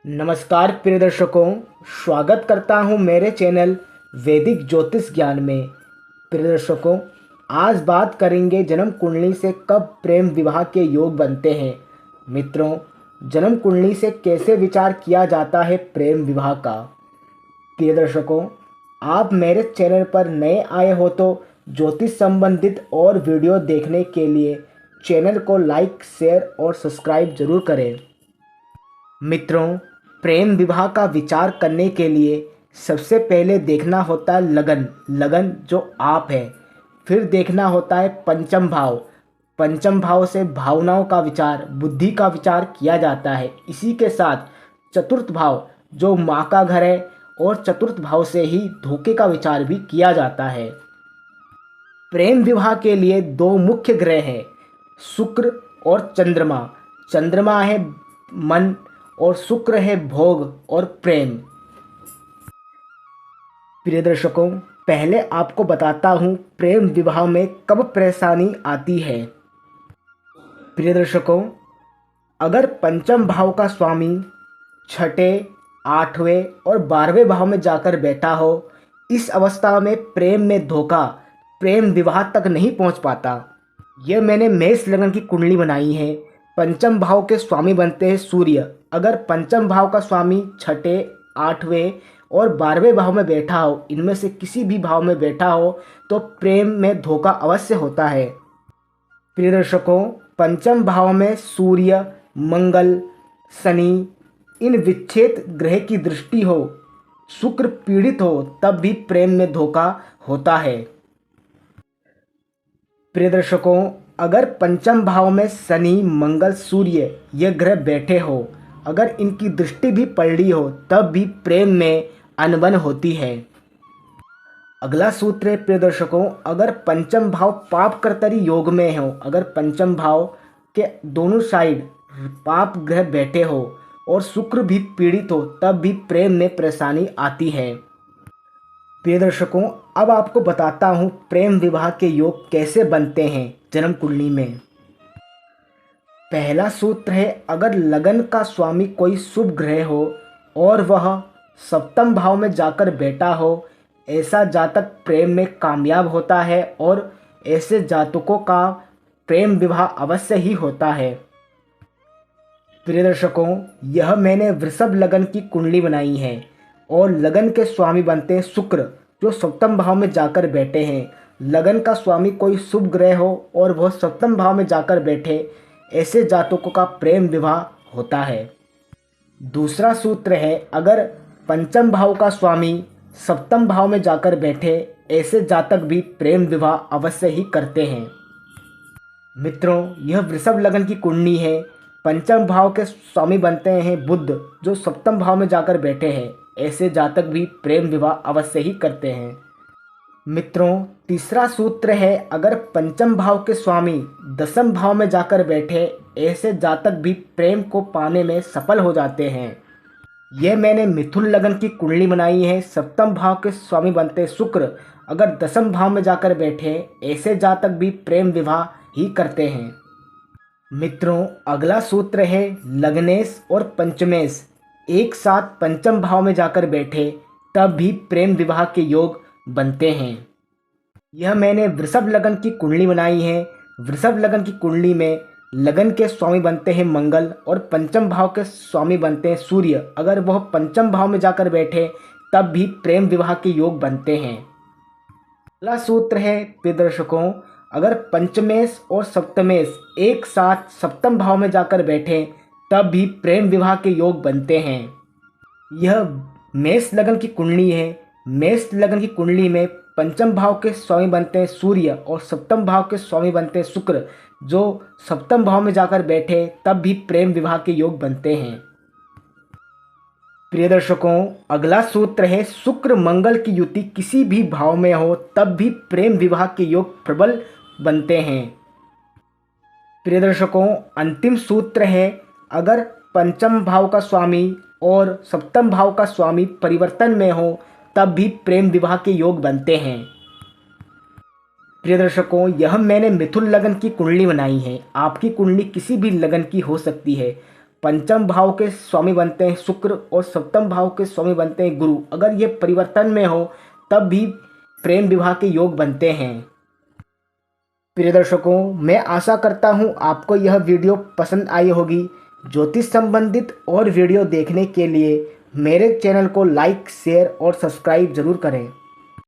नमस्कार प्रिय दर्शकों, स्वागत करता हूं मेरे चैनल वैदिक ज्योतिष ज्ञान में। प्रिय दर्शकों, आज बात करेंगे जन्म कुंडली से कब प्रेम विवाह के योग बनते हैं। मित्रों, जन्म कुंडली से कैसे विचार किया जाता है प्रेम विवाह का। प्रिय दर्शकों, आप मेरे चैनल पर नए आए हो तो ज्योतिष संबंधित और वीडियो देखने के लिए चैनल को लाइक, शेयर और सब्सक्राइब जरूर करें। मित्रों, प्रेम विवाह का विचार करने के लिए सबसे पहले देखना होता है लगन जो आप है। फिर देखना होता है पंचम भाव से भावनाओं का विचार, बुद्धि का विचार किया जाता है। इसी के साथ चतुर्थ भाव जो माँ का घर है, और चतुर्थ भाव से ही धोखे का विचार भी किया जाता है। प्रेम विवाह के लिए दो मुख्य ग्रह हैं, शुक्र और चंद्रमा। चंद्रमा है मन और शुक्र है भोग और प्रेम। प्रिय दर्शकों, पहले आपको बताता हूँ प्रेम विवाह में कब परेशानी आती है। प्रिय दर्शकों, अगर पंचम भाव का स्वामी छठे, आठवें और 12वें भाव में जाकर बैठा हो, इस अवस्था में प्रेम में धोखा प्रेम विवाह तक नहीं पहुँच पाता। यह मैंने मेष लगन की कुंडली बनाई है। पंचम भाव के स्वामी बनते हैं सूर्य। अगर पंचम भाव का स्वामी छठे, आठवें और 12वें भाव में बैठा हो, इनमें से किसी भी भाव में बैठा हो, तो प्रेम में धोखा अवश्य होता है। प्रिय दर्शकों, पंचम भाव में सूर्य, मंगल, शनि, इन विच्छेद ग्रह की दृष्टि हो, शुक्र पीड़ित हो, तब भी प्रेम में धोखा होता है। प्रिय दर्शकों, अगर पंचम भाव में शनि, मंगल, सूर्य ये ग्रह बैठे हो, अगर इनकी दृष्टि भी पलड़ी हो, तब भी प्रेम में अनबन होती है। अगला सूत्र है प्रिय दर्शकों, अगर पंचम भाव पाप कर्तरी योग में हो, अगर पंचम भाव के दोनों साइड पाप ग्रह बैठे हो और शुक्र भी पीड़ित हो, तब भी प्रेम में परेशानी आती है। प्रिय दर्शकों, अब आपको बताता हूँ प्रेम विवाह के योग कैसे बनते हैं जन्म कुंडली में। पहला सूत्र है, अगर लगन का स्वामी कोई शुभ ग्रह हो और वह सप्तम भाव में जाकर बैठा हो, ऐसा जातक प्रेम में कामयाब होता है और ऐसे जातकों का प्रेम विवाह अवश्य ही होता है। प्रिय दर्शकों, यह मैंने वृषभ लगन की कुंडली बनाई है और लगन के स्वामी बनते हैं शुक्र, जो सप्तम भाव में जाकर बैठे हैं। लगन का स्वामी कोई शुभ ग्रह हो और वह सप्तम भाव में जाकर बैठे, ऐसे जातकों का प्रेम विवाह होता है। दूसरा सूत्र है, अगर पंचम भाव का स्वामी सप्तम भाव में जाकर बैठे, ऐसे जातक भी प्रेम विवाह अवश्य ही करते हैं। मित्रों, यह वृषभ लगन की कुंडली है। पंचम भाव के स्वामी बनते हैं बुध, जो सप्तम भाव में जाकर बैठे हैं, ऐसे जातक भी प्रेम विवाह अवश्य ही करते हैं। मित्रों, तीसरा सूत्र है, अगर पंचम भाव के स्वामी दसम भाव में जाकर बैठे, ऐसे जातक भी प्रेम को पाने में सफल हो जाते हैं। यह मैंने मिथुन लगन की कुंडली बनाई है। सप्तम भाव के स्वामी बनते शुक्र, अगर दसम भाव में जाकर बैठे, ऐसे जातक भी प्रेम विवाह ही करते हैं। मित्रों, अगला सूत्र है, लग्नेश और पंचमेश एक साथ पंचम भाव में जाकर बैठे, तब भी प्रेम विवाह के योग बनते हैं। यह मैंने वृषभ लगन की कुंडली बनाई है। वृषभ लगन की कुंडली में लगन के स्वामी बनते हैं मंगल और पंचम भाव के स्वामी बनते हैं सूर्य। अगर वह पंचम भाव में जाकर बैठे, तब भी प्रेम विवाह के योग बनते हैं। अगला सूत्र है प्रिय दर्शकों, अगर पंचमेश और सप्तमेश एक साथ सप्तम भाव में जाकर बैठे, तब भी प्रेम विवाह के योग बनते हैं। यह मेष लगन की कुंडली है। मेष लगन की कुंडली में पंचम भाव के स्वामी बनते हैं सूर्य और सप्तम भाव के स्वामी बनते हैं शुक्र, जो सप्तम भाव में जाकर बैठे, तब भी प्रेम विवाह के योग बनते हैं। प्रिय दर्शकों, अगला सूत्र है, शुक्र मंगल की युति किसी भी भाव में हो, तब भी प्रेम विवाह के योग प्रबल बनते हैं। प्रिय दर्शकों, अंतिम सूत्र है, अगर पंचम भाव का स्वामी और सप्तम भाव का स्वामी परिवर्तन में हो, तब भी प्रेम विवाह के योग बनते हैं। प्रिय दर्शकों, यह मैंने मिथुन लगन की कुंडली बनाई है। आपकी कुंडली किसी भी लगन की हो सकती है। पंचम भाव के स्वामी बनते हैं शुक्र और सप्तम भाव के स्वामी बनते हैं गुरु, अगर ये परिवर्तन में हो तब भी प्रेम विवाह के योग बनते हैं। प्रिय दर्शकों, मैं आशा करता हूँ आपको यह वीडियो पसंद आई होगी। ज्योतिष संबंधित और वीडियो देखने के लिए मेरे चैनल को लाइक, शेयर और सब्सक्राइब जरूर करें।